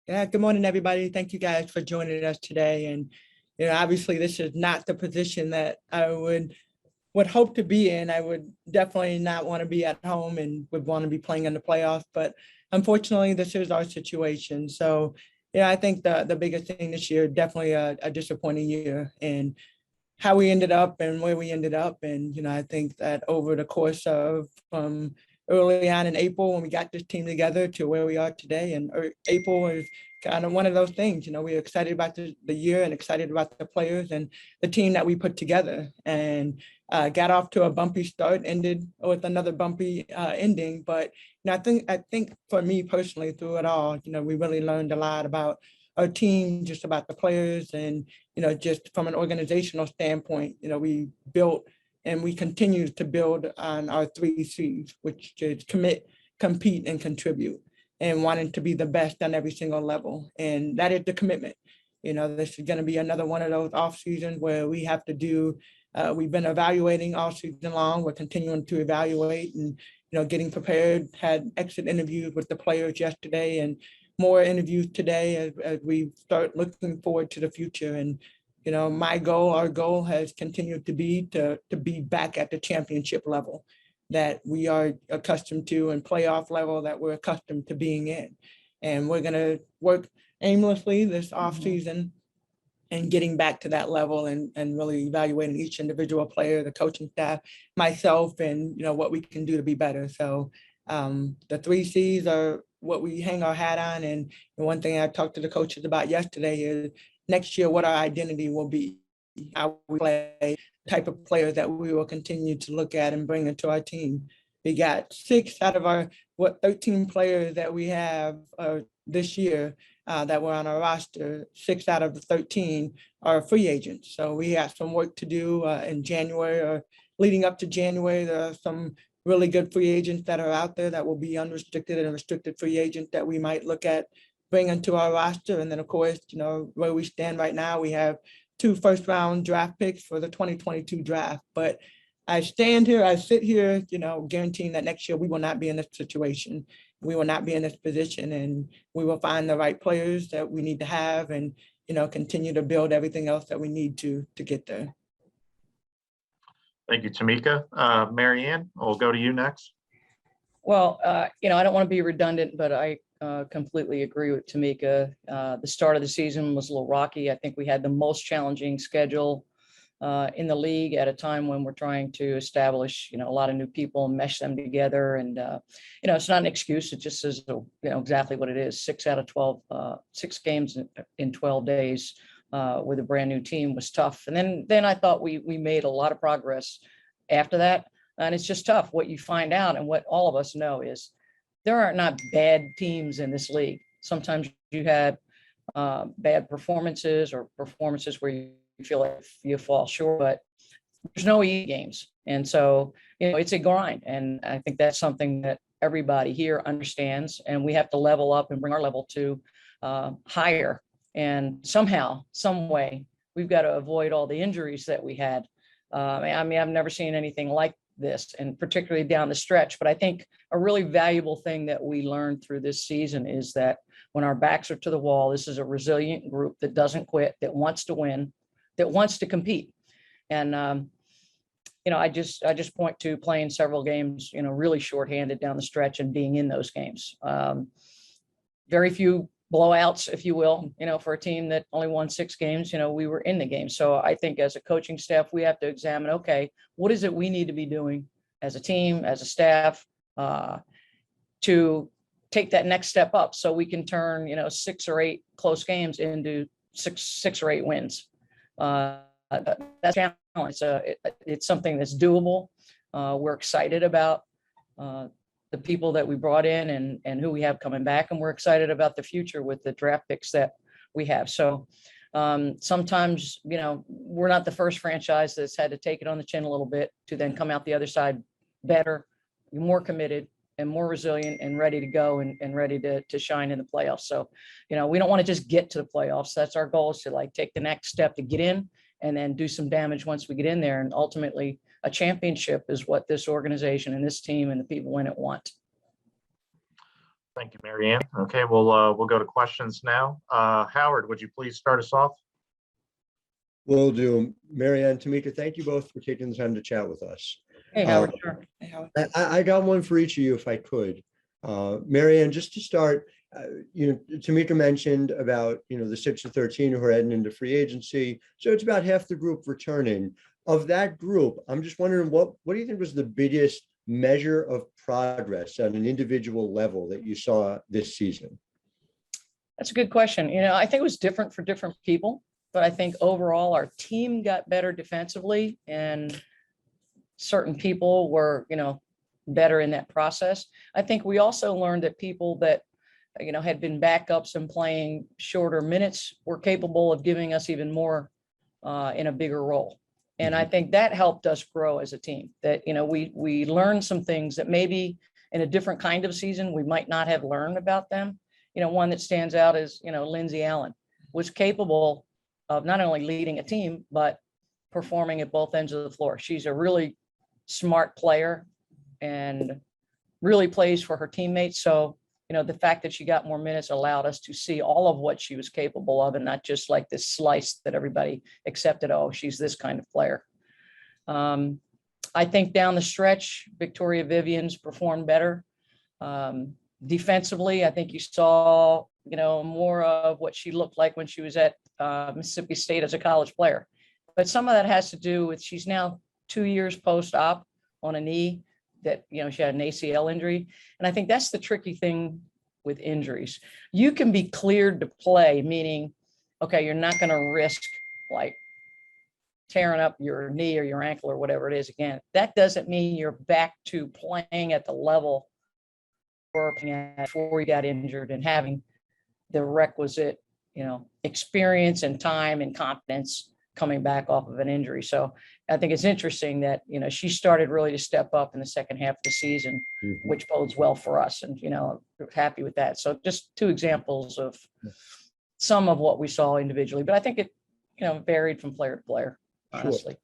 Yeah, good morning, everybody. Thank you guys for joining us today. And obviously, this is not the position that I would hope to be in. I would definitely not want to be at home and would want to be playing in the playoffs. But unfortunately, this is our situation. So, I think the biggest thing this year, definitely a disappointing year, and how we ended up and where we ended up. And, I think that over the course of early on in April, when we got this team together to where we are today, and April is kind of one of those things, we're excited about the year and excited about the players and the team that we put together, and got off to a bumpy start, ended with another bumpy ending. But, I think for me personally, through it all, we really learned a lot about our team, just about the players, and just from an organizational standpoint, we built and we continue to build on our 3 C's, which is commit, compete, and contribute, and wanting to be the best on every single level. And that is the commitment. This is going to be another one of those off seasons where we have to do, we've been evaluating all season long. We're continuing to evaluate and, getting prepared, had exit interviews with the players yesterday and more interviews today as we start looking forward to the future. And, our goal has continued to be back at the championship level that we are accustomed to, and playoff level that we're accustomed to being in. And we're going to work aimlessly this off season and getting back to that level, and really evaluating each individual player, the coaching staff, myself, and, what we can do to be better. So the 3 C's are what we hang our hat on. And one thing I talked to the coaches about yesterday is next year what our identity will be, how we play, type of players that we will continue to look at and bring into our team. We got 6 out of our 13 players that we have this year that were on our roster. 6 out of the 13 are free agents. So we have some work to do in January, or leading up to January. There are some really good free agents that are out there that will be unrestricted and restricted free agents that we might look at bringing to our roster. And then, of course, where we stand right now, we have 2 first-round draft picks for the 2022 draft. But I sit here, guaranteeing that next year we will not be in this situation. We will not be in this position, and we will find the right players that we need to have, and, continue to build everything else that we need to get there. Thank you, Tamika. Marianne, we'll go to you next. Well, I don't want to be redundant, but I completely agree with Tamika. The start of the season was a little rocky. I think we had the most challenging schedule in the league at a time when we're trying to establish, a lot of new people and mesh them together. And, it's not an excuse. It just says, exactly what it is. 6 out of 12, 6 games in 12 days with a brand new team was tough. And then I thought we made a lot of progress after that. And it's just tough. What you find out, and what all of us know, is there are not bad teams in this league. Sometimes you had bad performances, or performances where you feel like you fall short, but there's no easy games. And so, it's a grind. And I think that's something that everybody here understands, and we have to level up and bring our level to higher. And somehow, some way, we've got to avoid all the injuries that we had. I've never seen anything like this, and particularly down the stretch. But I think a really valuable thing that we learned through this season is that when our backs are to the wall, this is a resilient group that doesn't quit, that wants to win, that wants to compete. And, I just point to playing several games, really shorthanded down the stretch, and being in those games. Very few blowouts, if you will, for a team that only won 6 games, we were in the game. So I think as a coaching staff, we have to examine, okay, what is it we need to be doing as a team, as a staff, to take that next step up, so we can turn, 6 or 8 close games into six or 8 wins. That's a challenge. It's something that's doable. We're excited about the people that we brought in, and who we have coming back. And we're excited about the future with the draft picks that we have. So sometimes, we're not the first franchise that's had to take it on the chin a little bit to then come out the other side better, more committed, and more resilient, and ready to go, and ready to shine in the playoffs. So, we don't want to just get to the playoffs. That's our goal, is to take the next step to get in, and then do some damage once we get in there. And ultimately, a championship is what this organization and this team and the people in it want. Thank you, Marianne. Okay, we'll go to questions now. Howard, would you please start us off? Will do. Marianne, Tamika, thank you both for taking the time to chat with us. Hey, Howard, sure. Hey, Howard. I got one for each of you if I could. Marianne, just to start, Tamika mentioned about, the 6 to 13 who are heading into free agency. So it's about half the group returning. Of that group, I'm just wondering, what do you think was the biggest measure of progress at an individual level that you saw this season? That's a good question. I think it was different for different people, but I think overall our team got better defensively and certain people were, better in that process. I think we also learned that people that, had been backups and playing shorter minutes were capable of giving us even more in a bigger role. And I think that helped us grow as a team, that, we learned some things that maybe in a different kind of season, we might not have learned about them. One that stands out is, Lindsay Allen was capable of not only leading a team, but performing at both ends of the floor. She's a really smart player and really plays for her teammates. So, the fact that she got more minutes allowed us to see all of what she was capable of and not just like this slice that everybody accepted, oh, she's this kind of player. I think down the stretch, Victoria Vivian's performed better. Defensively, I think you saw, more of what she looked like when she was at Mississippi State as a college player. But some of that has to do with she's now 2 years post-op on a knee that, she had an ACL injury. And I think that's the tricky thing with injuries. You can be cleared to play, meaning, okay, you're not going to risk like tearing up your knee or your ankle or whatever it is again. That doesn't mean you're back to playing at the level working at before you got injured and having the requisite, experience and time and confidence coming back off of an injury. So I think it's interesting that, she started really to step up in the second half of the season, which bodes well for us. And, we're happy with that. So just two examples of some of what we saw individually, but I think it, varied from player to player, honestly.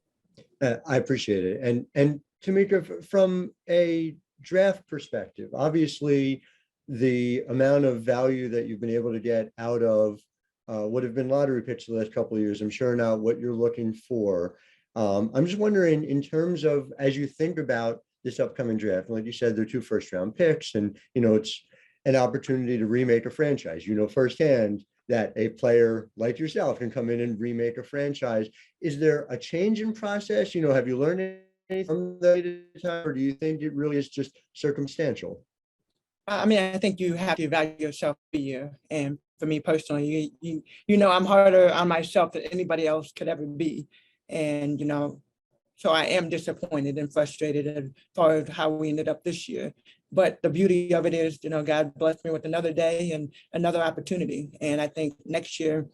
Sure. I appreciate it. And Tamika, from a draft perspective, obviously the amount of value that you've been able to get out of what have been lottery picks the last couple of years, I'm sure not what you're looking for. I'm just wondering, in terms of, as you think about this upcoming draft, like you said, they're 2 first-round picks, and it's an opportunity to remake a franchise. Firsthand that a player like yourself can come in and remake a franchise. Is there a change in process? Have you learned anything from that time, or do you think it really is just circumstantial? I mean, I think you have to evaluate yourself a year. And for me personally, I'm harder on myself than anybody else could ever be. And, so I am disappointed and frustrated as far as how we ended up this year. But the beauty of it is, God blessed me with another day and another opportunity. And I think next year,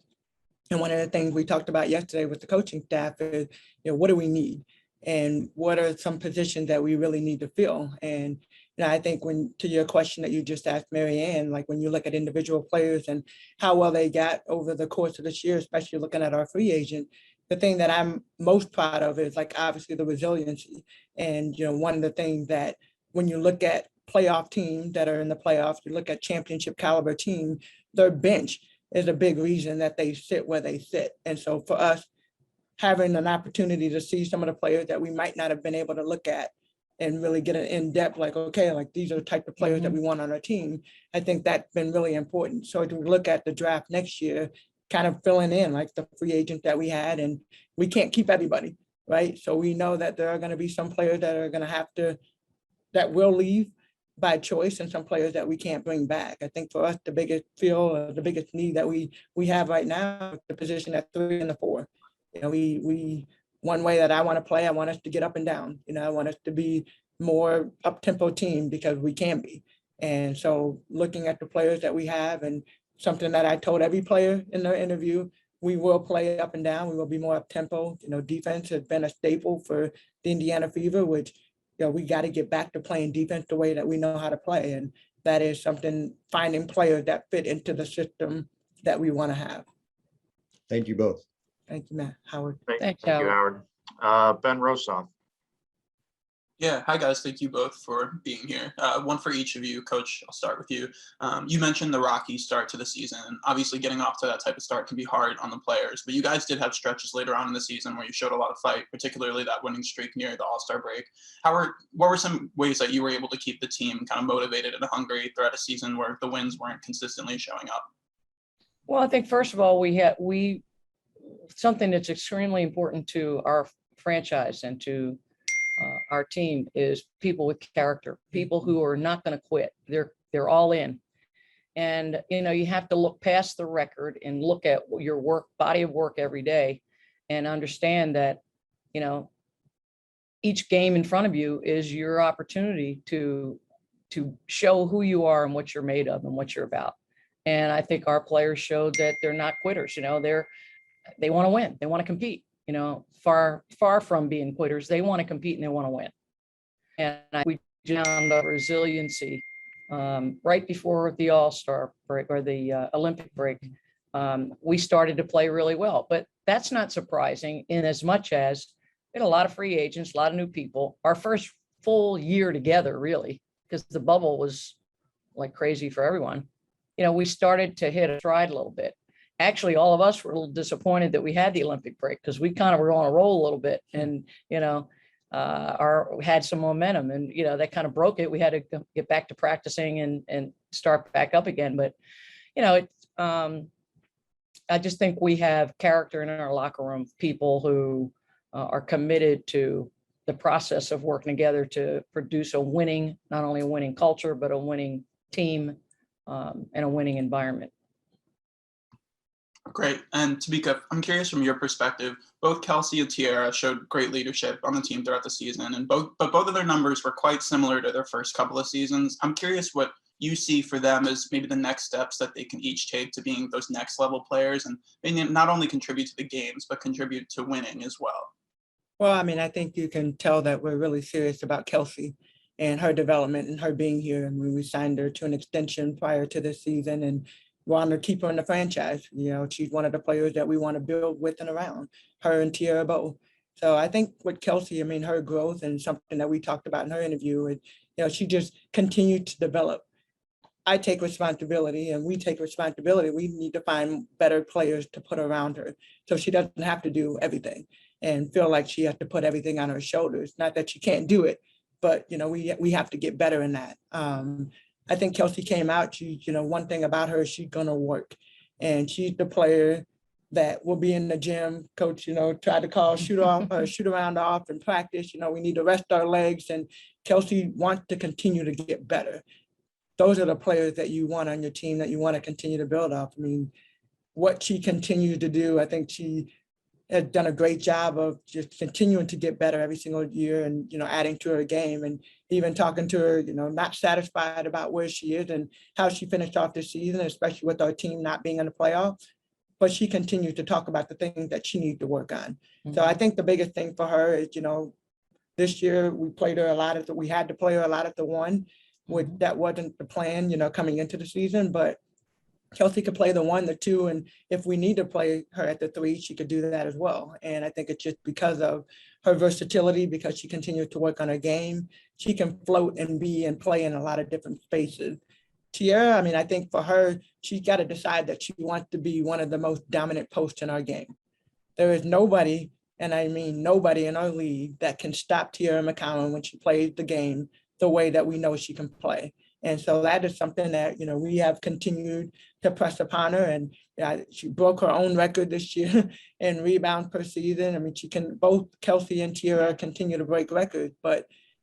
and one of the things we talked about yesterday with the coaching staff is, what do we need? And what are some positions that we really need to fill? And I think to your question that you just asked, Marianne, like when you look at individual players and how well they got over the course of this year, especially looking at our free agent, the thing that I'm most proud of is like obviously the resiliency. And, one of the things that when you look at playoff teams that are in the playoffs, you look at championship caliber team, their bench is a big reason that they sit where they sit. And so for us, having an opportunity to see some of the players that we might not have been able to look at and really get an in-depth, like, okay, like these are the type of players that we want on our team. I think that's been really important. So to look at the draft next year, kind of filling in like the free agent that we had, and we can't keep everybody, right? So we know that there are going to be some players that are going to that will leave by choice, and some players that we can't bring back. I think for us, the biggest the biggest need that we have right now, the position at 3 and the 4. We one way that I want to play, I want us to get up and down. I want us to be more up-tempo team because we can be. And so looking at the players that we have, and something that I told every player in the interview, we will play up and down. We will be more up-tempo. Defense has been a staple for the Indiana Fever, which, we got to get back to playing defense the way that we know how to play. And that is something, finding players that fit into the system that we want to have. Thank you both. Thank you, Matt. Howard. Thanks, Thank you, Howard. Ben Rosoff. Yeah, hi guys. Thank you both for being here. One for each of you. Coach, I'll start with you. You mentioned the rocky start to the season, and obviously getting off to that type of start can be hard on the players, but you guys did have stretches later on in the season where you showed a lot of fight, particularly that winning streak near the All-Star break. What were some ways that you were able to keep the team kind of motivated and hungry throughout a season where the wins weren't consistently showing up? Well, I think first of all, we something that's extremely important to our franchise and to our team is people with character, people who are not going to quit. They're all in. And, you have to look past the record and look at your body of work every day and understand that, each game in front of you is your opportunity to show who you are and what you're made of and what you're about. And I think our players showed that they're not quitters. They want to win. They want to compete. Far from being quitters. They want to compete and they want to win. And we found the resiliency right before the All-Star break or the Olympic break. We started to play really well, but that's not surprising in as much as we had a lot of free agents, a lot of new people. Our first full year together, really, because the bubble was like crazy for everyone. We started to hit a stride a little bit. Actually, all of us were a little disappointed that we had the Olympic break because we kind of were on a roll a little bit and, had some momentum and, that kind of broke it. We had to get back to practicing and start back up again. But, I just think we have character in our locker room, people who are committed to the process of working together to produce not only a winning culture, but a winning team and a winning environment. Great. And Tamika, I'm curious from your perspective, both Kelsey and Tiara showed great leadership on the team throughout the season, and both of their numbers were quite similar to their first couple of seasons. I'm curious what you see for them as maybe the next steps that they can each take to being those next level players and not only contribute to the games, but contribute to winning as well. Well, I think you can tell that we're really serious about Kelsey and her development and her being here. And we signed her to an extension prior to this season and want to keep her in the franchise. She's one of the players that we want to build with and around, her and Tiara both. So I think with Kelsey, her growth and something that we talked about in her interview, she just continued to develop. I take responsibility and we take responsibility. We need to find better players to put around her so she doesn't have to do everything and feel like she has to put everything on her shoulders. Not that she can't do it, but we have to get better in that. I think Kelsey came out, one thing about her, she's gonna work. And she's the player that will be in the gym. Coach, try to call shoot around off in practice. We need to rest our legs. And Kelsey wants to continue to get better. Those are the players that you want on your team that you want to continue to build off. What she continues to do, I think she has done a great job of just continuing to get better every single year and, adding to her game and even talking to her, not satisfied about where she is and how she finished off this season, especially with our team not being in the playoffs. But she continues to talk about the things that she needs to work on. Mm-hmm. So I think the biggest thing for her is, this year we played her a lot we had to play her a lot at the one, which that wasn't the plan, coming into the season, but Kelsey could play the 1, the 2, and if we need to play her at the 3, she could do that as well. And I think it's just because of her versatility, because she continues to work on her game, she can float and be and play in a lot of different spaces. Tiara, I think for her, she's got to decide that she wants to be one of the most dominant posts in our game. There is nobody, and I mean nobody in our league that can stop Tiara McCowan when she plays the game the way that we know she can play. And so that is something that, we have continued to press upon her. And she broke her own record this year in rebounds per season. Both Kelsey and Tiara continue to break records.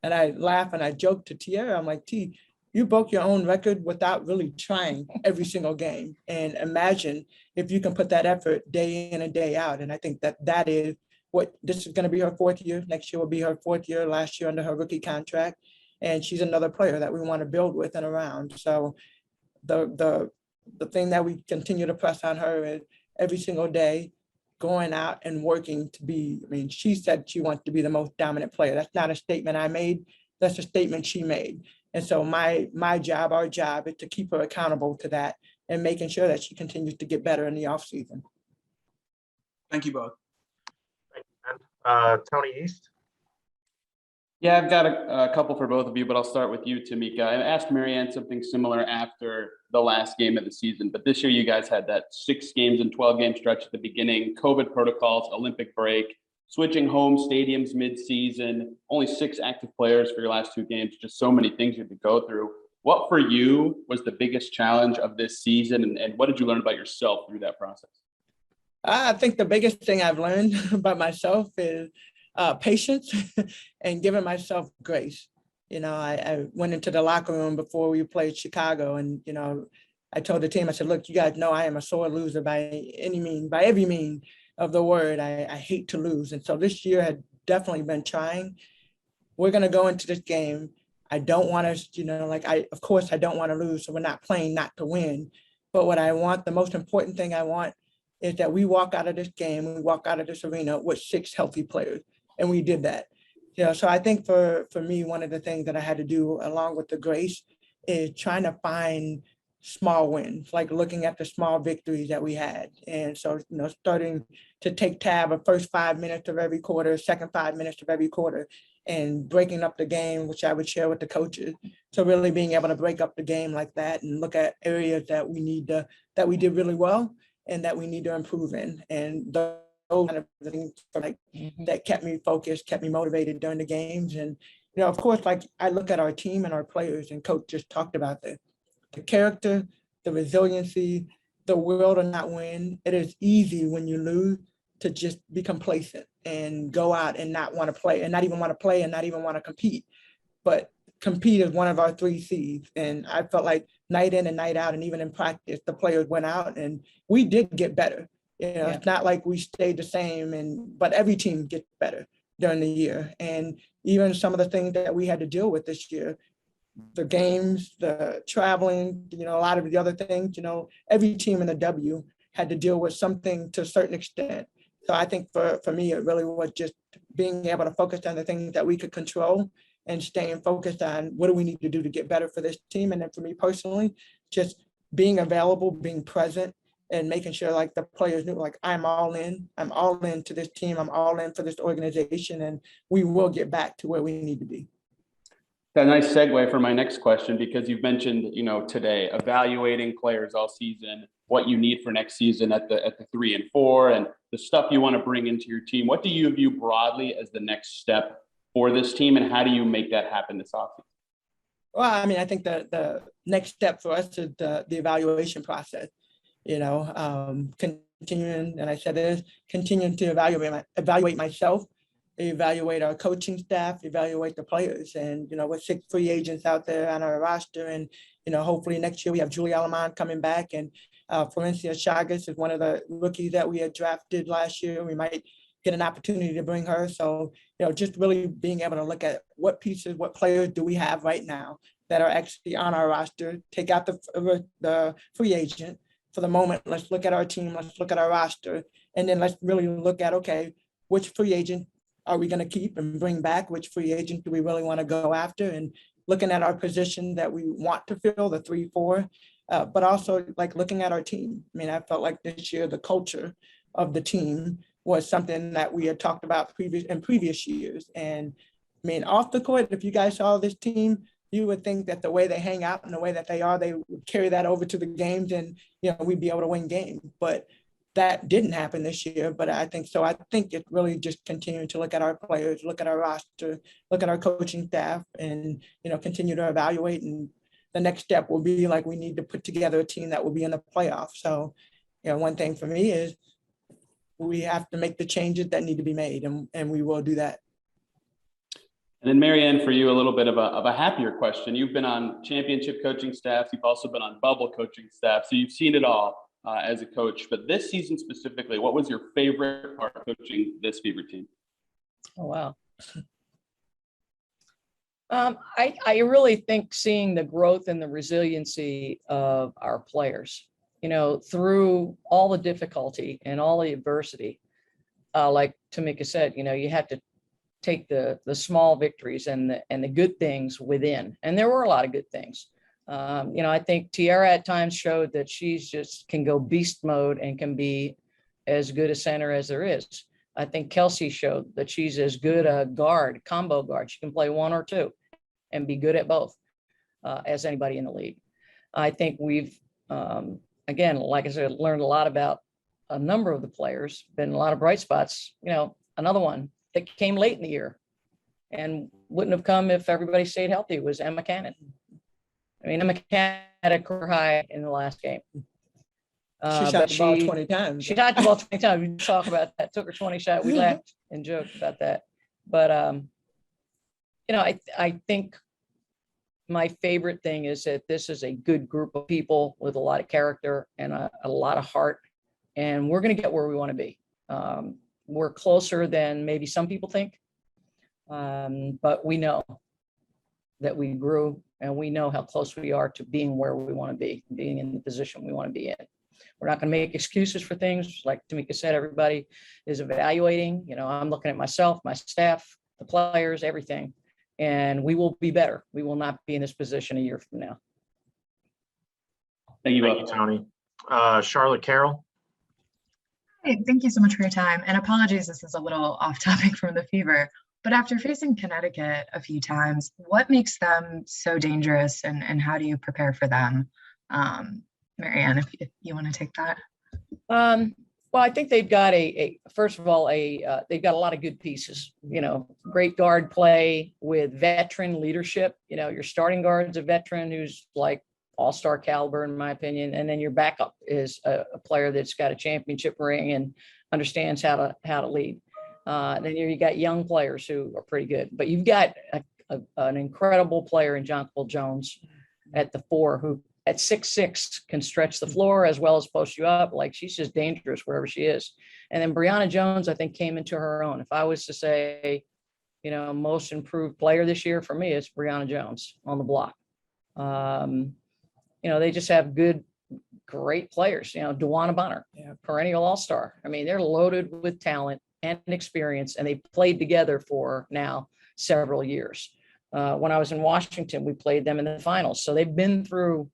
And I laugh and I joke to Tiara, I'm like, T, you broke your own record without really trying every single game. And imagine if you can put that effort day in and day out. And I think that is this is going to be her 4th year. Next year will be her 4th year, last year under her rookie contract. And she's another player that we want to build with and around. So the thing that we continue to press on her is every single day going out and working to be, she said she wants to be the most dominant player. That's not a statement I made. That's a statement she made. And so my job, our job is to keep her accountable to that and making sure that she continues to get better in the offseason. Thank you both. Tony East. Yeah, I've got a couple for both of you, but I'll start with you, Tamika. I asked Marianne something similar after the last game of the season, but this year you guys had that 6 games and 12-game stretch at the beginning, COVID protocols, Olympic break, switching home stadiums mid-season, only 6 active players for your last 2 games, just so many things you had to go through. What for you was the biggest challenge of this season, and what did you learn about yourself through that process? I think the biggest thing I've learned about myself is patience and giving myself grace. I went into the locker room before we played Chicago, and I told the team, I said, look, you guys know I am a sore loser by every mean of the word. I hate to lose. And so this year had definitely been trying. We're going to go into this game. I don't want us, of course, I don't want to lose. So we're not playing not to win. But what I want, the most important thing I want is that we walk out of this game, we walk out of this arena with 6 healthy players. And we did that. So I think for me, one of the things that I had to do along with the grace is trying to find small wins, like looking at the small victories that we had. And so, starting to take tab of first 5 minutes of every quarter, second 5 minutes of every quarter, and breaking up the game, which I would share with the coaches. So really being able to break up the game like that and look at areas that that we did really well and that we need to improve in. And those kind of things that kept me focused, kept me motivated during the games. And, of course, I look at our team and our players, and Coach just talked about the character, the resiliency, the will to not win. It is easy when you lose to just be complacent and go out and not want to play and not even want to play and not even want to compete. But compete is one of our 3 C's. And I felt like night in and night out, and even in practice, the players went out and we did get better. It's not like we stayed the same, but every team gets better during the year. And even some of the things that we had to deal with this year, the games, the traveling, a lot of the other things, every team in the W had to deal with something to a certain extent. So I think for me, it really was just being able to focus on the things that we could control and staying focused on what do we need to do to get better for this team. And then for me personally, just being available, being present, and making sure the players knew I'm all in to this team, I'm all in for this organization, and we will get back to where we need to be. That's a nice segue for my next question, because you've mentioned, today evaluating players all season, what you need for next season at the 3 and 4, and the stuff you want to bring into your team. What do you view broadly as the next step for this team, and how do you make that happen this offseason? Well, I think the next step for us is the evaluation process. Continuing, and I said this, continuing to evaluate myself, evaluate our coaching staff, evaluate the players. And, with 6 free agents out there on our roster, and, hopefully next year we have Julie Alamond coming back, and Valencia Chagas is one of the rookies that we had drafted last year. We might get an opportunity to bring her. So, just really being able to look at what pieces, what players do we have right now that are actually on our roster, take out the free agent. For the moment, let's look at our team, let's look at our roster, and then let's really look at, okay, which free agent are we going to keep and bring back? Which free agent do we really want to go after? And looking at our position that we want to fill, the 3-4, but also looking at our team. I felt like this year, the culture of the team was something that we had talked about in previous years. And off the court, if you guys saw this team, you would think that the way they hang out and the way that they are, they would carry that over to the games, and we'd be able to win games. But that didn't happen this year. But I think so. I think it really just continuing to look at our players, look at our roster, look at our coaching staff, and continue to evaluate. And the next step will be we need to put together a team that will be in the playoffs. So, one thing for me is we have to make the changes that need to be made, and we will do that. And then Marianne, for you, a little bit of a happier question. You've been on championship coaching staffs. You've also been on bubble coaching staff. So you've seen it all as a coach. But this season specifically, what was your favorite part of coaching this Fever team? Oh, wow. I really think seeing the growth and the resiliency of our players, through all the difficulty and all the adversity, like Tamika said, you have to take the small victories and the good things within. And there were a lot of good things. I think Tiara at times showed that she's just can go beast mode and can be as good a center as there is. I think Kelsey showed that she's as good a guard, combo guard. She can play one or two and be good at both as anybody in the league. I think we've, again, like I said, learned a lot about a number of the players, been a lot of bright spots. You know, another one that came late in the year and wouldn't have come if everybody stayed healthy was Emma Cannon. I mean, Emma Cannon had a career high in the last game. She shot the ball 20 times. She shot the ball 20 times. We talk about that. Took her 20 shot. We laughed and joked about that. But, you know, I think my favorite thing is that this is a good group of people with a lot of character and a lot of heart. And we're going to get where we want to be. We're closer than maybe some people think. But we know that we grew and we know how close we are to being where we want to be, being in the position we want to be in. We're not going to make excuses for things. Like Tamika said, everybody is evaluating. You know, I'm looking at myself, my staff, the players, everything, and we will be better. We will not be in this position a year from now. Thank you Thank you, both. Tony. Charlotte Carroll. Hey, thank you so much for your time. And apologies, this is a little off topic from the Fever. But after facing Connecticut a few times, what makes them so dangerous and how do you prepare for them? Marianne, if you want to take that. Well, I think they've got first of all, they've got a lot of good pieces, you know, great guard play with veteran leadership. You know, your starting guard's a veteran who's like all-star caliber, in my opinion. And then your backup is a player that's got a championship ring and understands how to lead. Then you got young players who are pretty good, but you've got an incredible player in Jonquil Jones at the 4 who at 6'6" can stretch the floor as well as post you up. Like, she's just dangerous wherever she is. And then Brianna Jones, I think, came into her own. If I was to say, you know, most improved player this year for me, it's Brianna Jones on the block. You know, they just have great players. You know, DeWanna Bonner, perennial all-star. I mean, they're loaded with talent and experience, and they played together for now several years. When I was in Washington, we played them in the finals. So they've been through,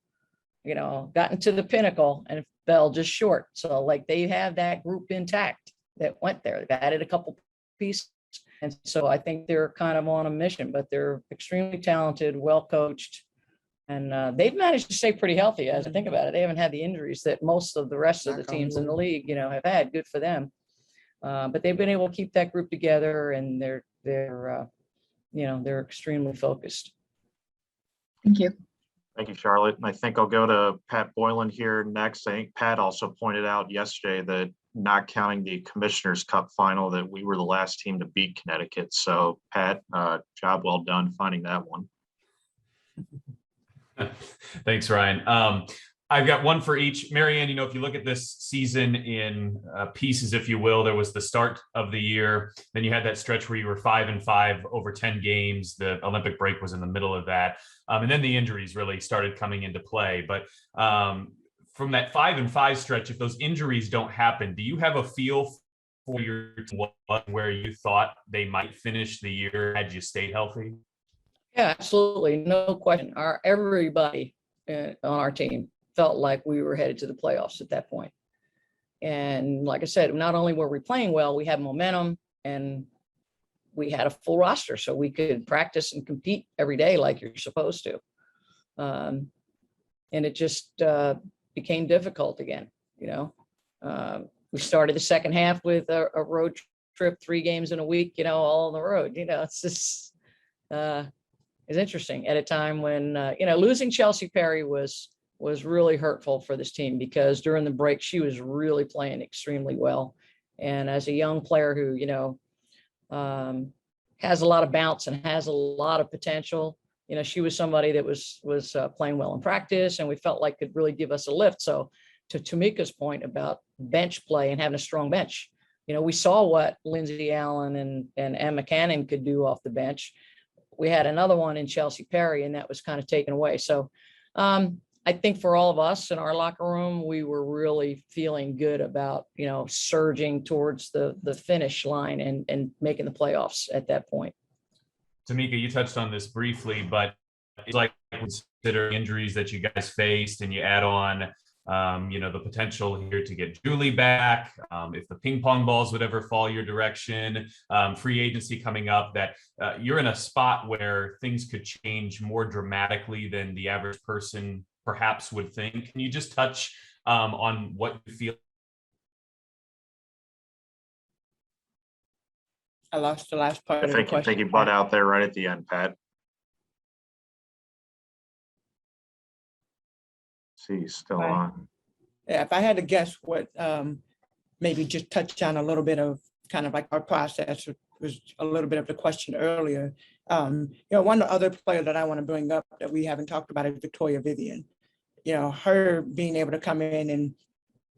you know, gotten to the pinnacle and fell just short. So like they have that group intact that went there. They've added a couple pieces. And so I think they're kind of on a mission, but they're extremely talented, well coached. And they've managed to stay pretty healthy as I think about it. They haven't had the injuries that most of the rest of the teams in the league, you know, have had. Good for them. But they've been able to keep that group together, and they're you know, they're extremely focused. Thank you. Thank you, Charlotte. And I think I'll go to Pat Boylan here next. I think Pat also pointed out yesterday that, not counting the Commissioner's Cup final, that we were the last team to beat Connecticut. So Pat, job well done finding that one. Thanks, Ryan. I've got one for each. Marianne, you know, if you look at this season in pieces, if you will, there was the start of the year. Then you had that stretch where you were 5-5 over 10 games. The Olympic break was in the middle of that. And then the injuries really started coming into play. But from that 5-5 stretch, if those injuries don't happen, do you have a feel for your where you thought they might finish the year had you stayed healthy? Yeah, absolutely. No question. Everybody on our team felt like we were headed to the playoffs at that point. And like I said, not only were we playing well, we had momentum and we had a full roster, so we could practice and compete every day like you're supposed to. And it just became difficult again. You know, we started the second half with a road trip, 3 games in a week, you know, all on the road. You know, it's just, it's interesting at a time when, you know, losing Chelsea Perry was really hurtful for this team, because during the break, she was really playing extremely well. And as a young player who, you know, has a lot of bounce and has a lot of potential, you know, she was somebody that was playing well in practice, and we felt like could really give us a lift. So to Tamika's point about bench play and having a strong bench, you know, we saw what Lindsay Allen and Emma Cannon could do off the bench. We had another one in Chelsea Perry, and that was kind of taken away. So I think for all of us in our locker room, we were really feeling good about, you know, surging towards the finish line and making the playoffs at that point. Tamika, you touched on this briefly, but it's like, considering injuries that you guys faced, and you add on The potential here to get Julie back, if the ping pong balls would ever fall your direction, free agency coming up, that you're in a spot where things could change more dramatically than the average person perhaps would think. Can you just touch on what you feel? I lost the last part I of the think question. you butt out there right at the end, Pat. See, he's still Right. on. Yeah, if I had to guess what, maybe just touch on a little bit of kind of like our process, was a little bit of the question earlier. One other player that I want to bring up that we haven't talked about is Victoria Vivian. Her being able to come in, and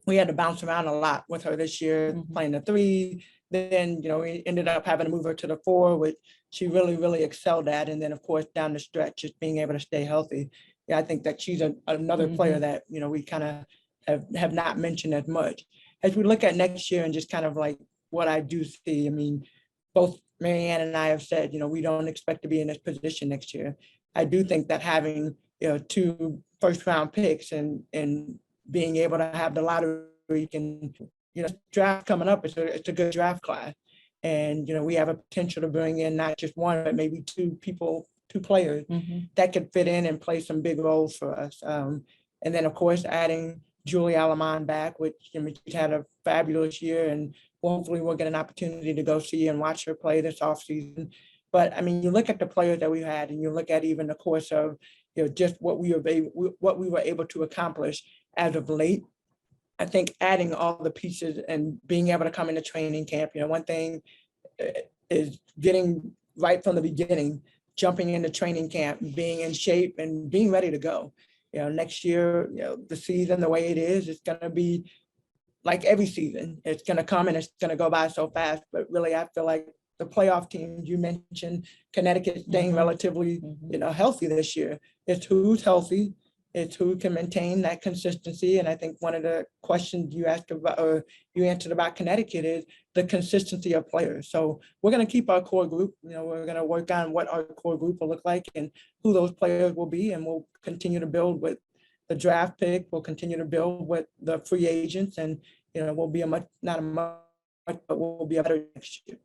we had to bounce around a lot with her this year, playing the 3. Then, we ended up having to move her to the 4, which she really, really excelled at. And then, of course, down the stretch, just being able to stay healthy. Yeah, I think that she's another player that, we kind of have not mentioned as much. As we look at next year and just kind of like what I do see, I mean, both Marianne and I have said, we don't expect to be in this position next year. I do think that having, 2 first-round picks and being able to have the lottery can, draft coming up, it's a good draft class. And, we have a potential to bring in not just 1, but maybe 2 players that could fit in and play some big roles for us. And then, of course, adding Julie Alamán back, which she's had a fabulous year, and hopefully we'll get an opportunity to go see and watch her play this offseason. But I mean, you look at the players that we had, and you look at even the course of, just what we were able to accomplish as of late. I think adding all the pieces and being able to come into training camp, one thing is getting right from the beginning, jumping into training camp, being in shape and being ready to go. Next year, the season, the way it is, it's going to be like every season. It's going to come and it's going to go by so fast. But really, I feel like the playoff teams, you mentioned Connecticut staying relatively, healthy this year. It's who's healthy. It's who can maintain that consistency. And I think one of the questions you asked about, or you answered about Connecticut, is the consistency of players. So we're going to keep our core group. We're going to work on what our core group will look like and who those players will be. And we'll continue to build with the draft pick. We'll continue to build with the free agents. And, we'll be but we'll be a better next year.